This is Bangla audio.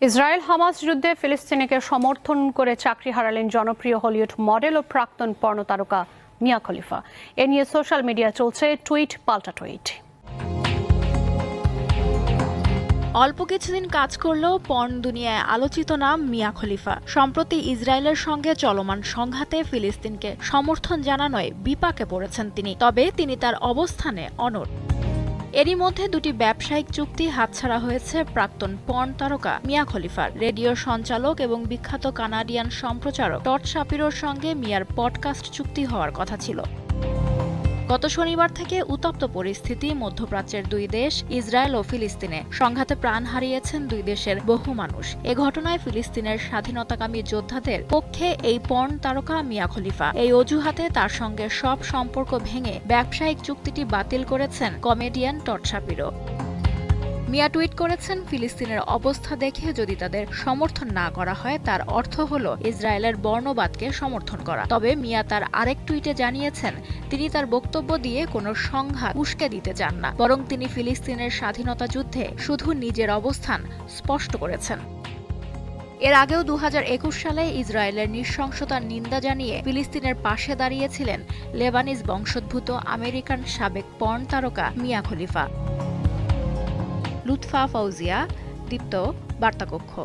ইসরায়েল হামাস যুদ্ধে ফিলিস্তিনিকে সমর্থন করে চাকরি হারালেন জনপ্রিয় হলিউড মডেল ও প্রাক্তন পর্ন তারকা মিয়া খলিফা। এ নিয়ে সোশ্যাল মিডিয়া চলছে টুইট পাল্টা টুইট। অল্প কিছুদিন কাজ করলেও পর্ন দুনিয়ায় আলোচিত নাম মিয়া খলিফা। সম্প্রতি ইসরায়েলের সঙ্গে চলমান সংঘাতে ফিলিস্তিনকে সমর্থন জানানোয় বিপাকে পড়েছেন তিনি। তবে তিনি তার অবস্থানে অনড়। এরই মধ্যে দুটি ব্যবসায়িক চুক্তি হাতছাড়া হয়েছে প্রাক্তন পর্ন তারকা মিয়া খলিফার। রেডিও সঞ্চালক এবং বিখ্যাত কানাডিয়ান সম্প্রচারক টড শাপিরোর সঙ্গে মিয়ার পডকাস্ট চুক্তি হওয়ার কথা ছিল। গত শনিবার থেকে উত্তপ্ত পরিস্থিতি মধ্যপ্রাচ্যের দুই দেশ ইসরায়েল ও ফিলিস্তিনে। সংঘাতে প্রাণ হারিয়েছেন দুই দেশের বহু মানুষ। এ ঘটনায় ফিলিস্তিনের স্বাধীনতাকামী যোদ্ধাদের পক্ষে এই পর্ন তারকা মিয়া খলিফা। এই অজুহাতে তার সঙ্গে সব সম্পর্ক ভেঙে ব্যবসায়িক চুক্তিটি বাতিল করেছেন কমেডিয়ান টড শাপিরো। মিয়া টুইট করেছেন, ফিলিস্তিনের অবস্থা দেখে যদি তাদের সমর্থন না করা হয় তার অর্থ হলো ইসরায়েলের বর্ণবাদকে সমর্থন করা। তবে মিয়া তার আরেক টুইটে জানিয়েছেন, তিনি তার বক্তব্য দিয়ে কোনো সংঘাত উস্কে দিতে চান না, বরং তিনি ফিলিস্তিনের স্বাধীনতা যুদ্ধে শুধু নিজের অবস্থান স্পষ্ট করেছেন। এর আগেও 2021 সালে ইসরায়েলের নৃশংসতার নিন্দা জানিয়ে ফিলিস্তিনের পাশে দাঁড়িয়েছিলেন লেবানিজ বংশোদ্ভূত আমেরিকান সাবেক পর্ন তারকা মিয়া খলিফা। লুৎফা ফৌজিয়া, দীপ্ত, বার্তাকক্ষ।